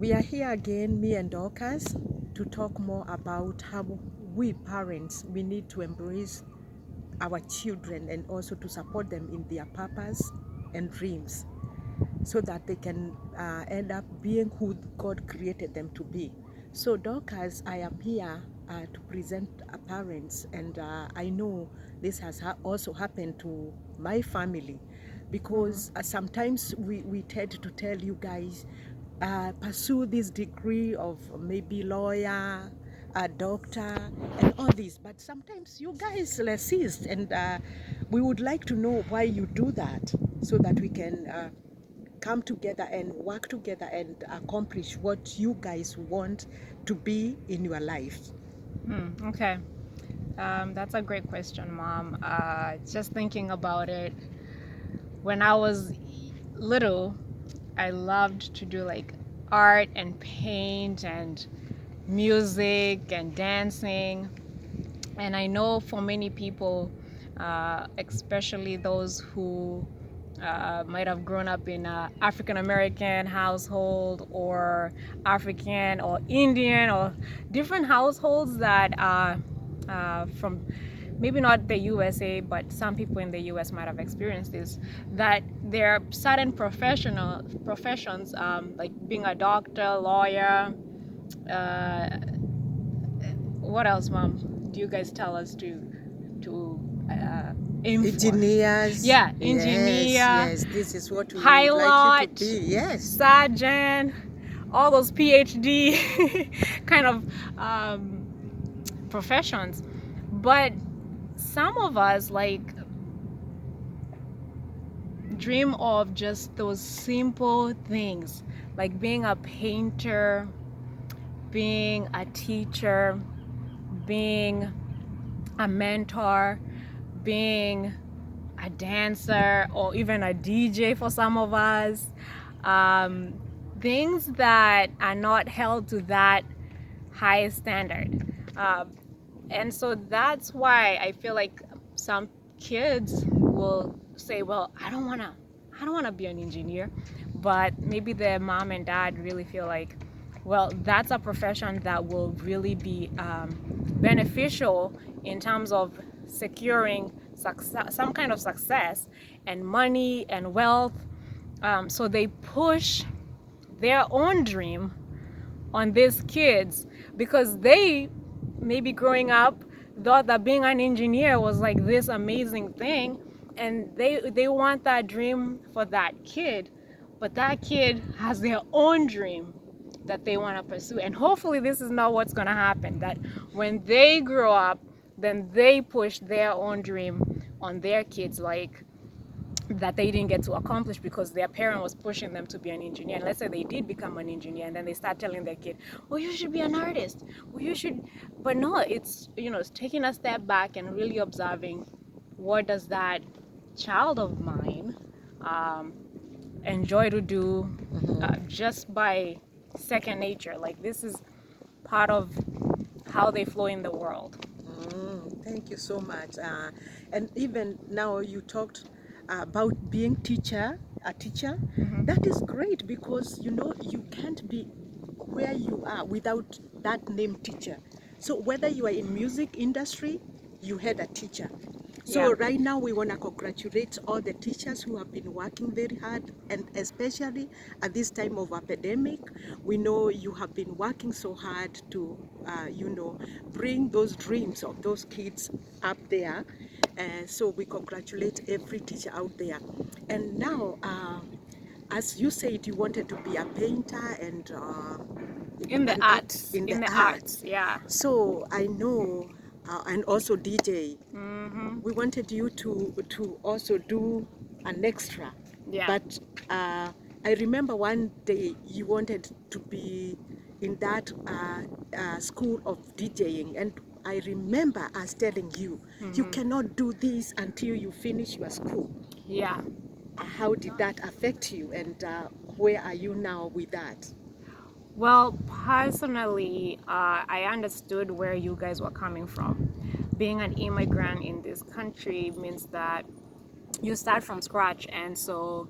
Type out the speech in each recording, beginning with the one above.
We are here again, me and Dorcas, to talk more about how we parents, we need to embrace our children and also to support them in their purpose and dreams so that they can end up being who God created them to be. So Dorcas, I am here to present parents, and I know this has also happened to my family because sometimes we tend to tell you guys pursue this degree of maybe lawyer, a doctor, and all this. But sometimes you guys resist, and we would like to know why you do that so that we can come together and work together and accomplish what you guys want to be in your life. Okay. That's a great question, Mom. Just thinking about it, when I was little, I loved to do like art and paint and music and dancing. And I know for many people, especially those who might have grown up in an African American household or African or Indian or different households that are from maybe not the USA, but some people in the US might have experienced this, that there are certain professions like being a doctor, lawyer, uh, what else, Mom? Do you guys tell us to aim for? Engineers. Yeah, Yes, engineer, yes, this is what we would like you to pilot, be. Yes. surgeon, all those PhD kind of professions. But some of us like dream of just those simple things, like being a painter, being a teacher, being a mentor, being a dancer, or even a DJ for some of us. Things that are not held to that high standard. And so that's why I feel like some kids will say, well, I don't wanna be an engineer. But maybe their mom and dad really feel like, well, that's a profession that will really be beneficial in terms of securing success, some kind of success and money and wealth. So they push their own dream on these kids because they maybe growing up thought that being an engineer was like this amazing thing, and they want that dream for that kid, but that kid has their own dream that they want to pursue. And hopefully this is not what's going to happen, that when they grow up, then they push their own dream on their kids, like that they didn't get to accomplish because their parent was pushing them to be an engineer. And let's say they did become an engineer, and then they start telling their kid, well, you should be an artist, well, you should. But no, it's, it's taking a step back and really observing, what does that child of mine enjoy to do, just by second nature. Like, this is part of how they flow in the world. Thank you so much. And even now you talked about being a teacher. That is great because you can't be where you are without that name teacher. So whether you are in music industry, you had a teacher. So Yeah. right now we want to congratulate all the teachers who have been working very hard, and especially at this time of epidemic, we know you have been working so hard to, bring those dreams of those kids up there. So we congratulate every teacher out there. And now, as you said, you wanted to be a painter and In the arts. in the In the arts. arts, yeah. So I know, and also DJ. We wanted you to also do an extra. Yeah. But I remember one day you wanted to be in that school of DJing, and I remember us telling you, you cannot do this until you finish your school. Yeah. How did that affect you, and where are you now with that? Well, personally, I understood where you guys were coming from. Being an immigrant in this country means that you start from scratch, and so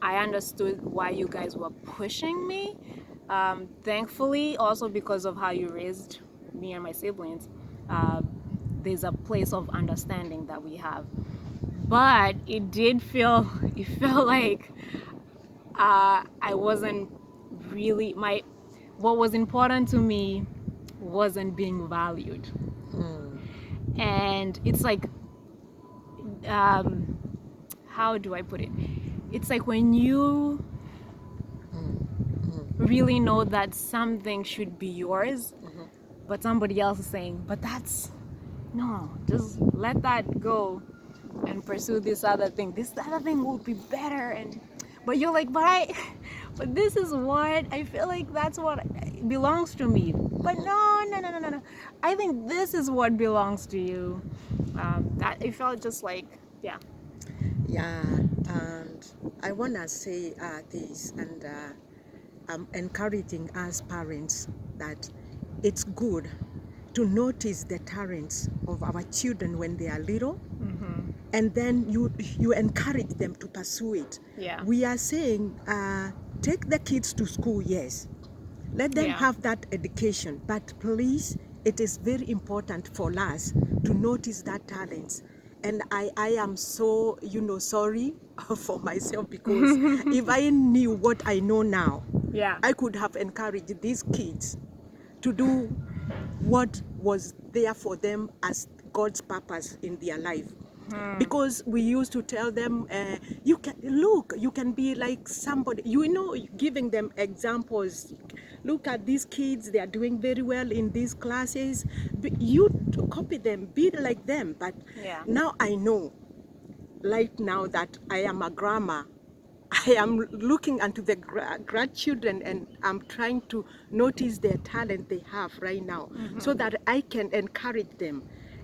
I understood why you guys were pushing me. Thankfully, also because of how you raised me and my siblings, uh, there's a place of understanding that we have. But it felt like I wasn't really, what was important to me wasn't being valued. And it's like, um, how do I put it? It's like when you really know that something should be yours, but somebody else is saying, but that's, no, just let that go and pursue this other thing. This other thing will be better. And but you're like, but this is what I feel like, that's what belongs to me. But no. I think this is what belongs to you. That it felt just like, yeah. Yeah, and I want to say this, and I'm encouraging us parents that it's good to notice the talents of our children when they are little, and then you encourage them to pursue it. Yeah. We are saying take the kids to school, yes, let them Yeah. have that education, but please, it is very important for us to notice that talents. And I am so, sorry for myself, because if I knew what I know now, Yeah. I could have encouraged these kids to do what was there for them as God's purpose in their life. Because we used to tell them, you can be like somebody, giving them examples. Look at these kids, they are doing very well in these classes. You copy them, be like them. But Yeah. now I know, right now that I am a grandma, I am looking into the grandchildren, and I'm trying to notice their talent they have right now, so that I can encourage them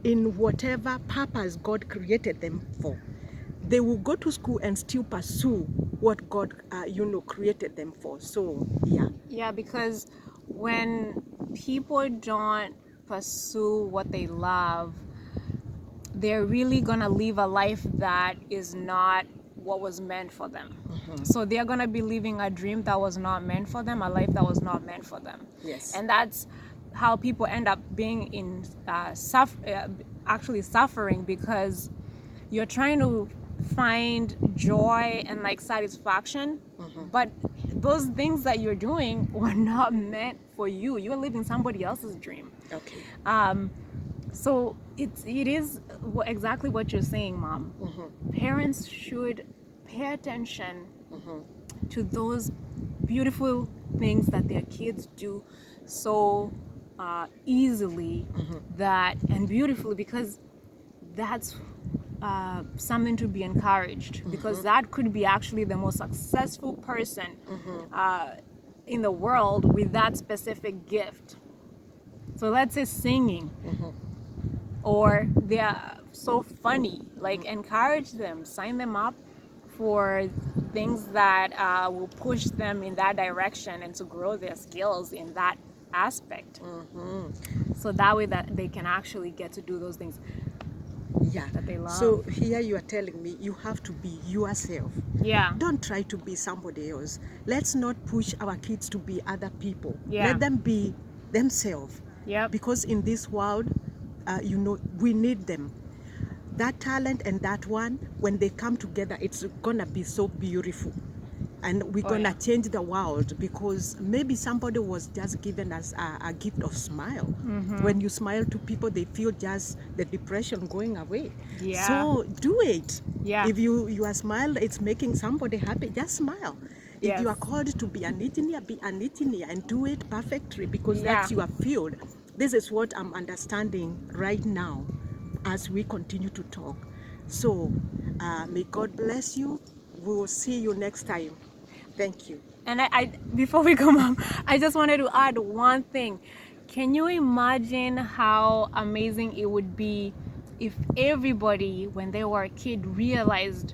in whatever purpose God created them for. They will go to school and still pursue what God, created them for. So, yeah. Yeah, because when people don't pursue what they love, they're really gonna live a life that is not what was meant for them. So they're gonna be living a dream that was not meant for them, a life that was not meant for them. Yes. And that's how people end up being in actually suffering, because you're trying to find joy and like satisfaction, but those things that you're doing were not meant for you. You're living somebody else's dream. Okay. So it is exactly what you're saying, Mom. Parents should pay attention to those beautiful things that their kids do so easily, and beautifully, because that's something to be encouraged, because that could be actually the most successful person in the world with that specific gift. So let's say singing, or they are so funny, like encourage them, sign them up for things that will push them in that direction and to grow their skills in that aspect. So that way that they can actually get to do those things Yeah. that they love. So here you are telling me you have to be yourself. Yeah. Don't try to be somebody else. Let's not push our kids to be other people. Yeah. Let them be themselves. Yep. Because in this world, we need them. That talent and that one, when they come together, it's gonna be so beautiful. And we're gonna change the world, because maybe somebody was just given us a gift of smile. When you smile to people, they feel just the depression going away. Yeah. So do it. Yeah. If your smile it's making somebody happy, just smile. If Yes. you are called to be an engineer, be an engineer and do it perfectly, because Yeah. that's your field. This is what I'm understanding right now as we continue to talk. So may God bless you. We will see you next time. Thank you. And I before we go, Mom, I just wanted to add one thing. Can you imagine how amazing it would be if everybody, when they were a kid, realized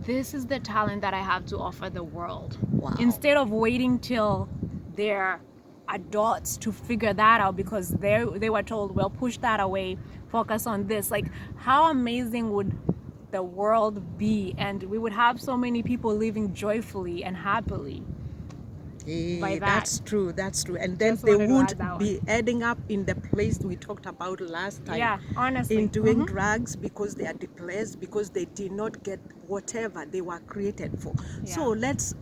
this is the talent that I have to offer the world? Wow. Instead of waiting till they're adults to figure that out, because they were told, well, push that away, focus on this. Like, how amazing would the world be? And we would have so many people living joyfully and happily. by that. That's true. That's true. And then Just they wanted to won't add that be ending up in the place we talked about last time. Yeah, honestly. In doing drugs because they are depressed, because they did not get whatever they were created for. So Yeah. let's,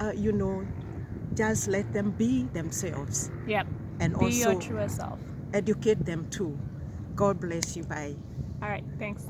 just let them be themselves Yep. and Be your also truest self. educate them too. God bless you. Bye. All right. Thanks.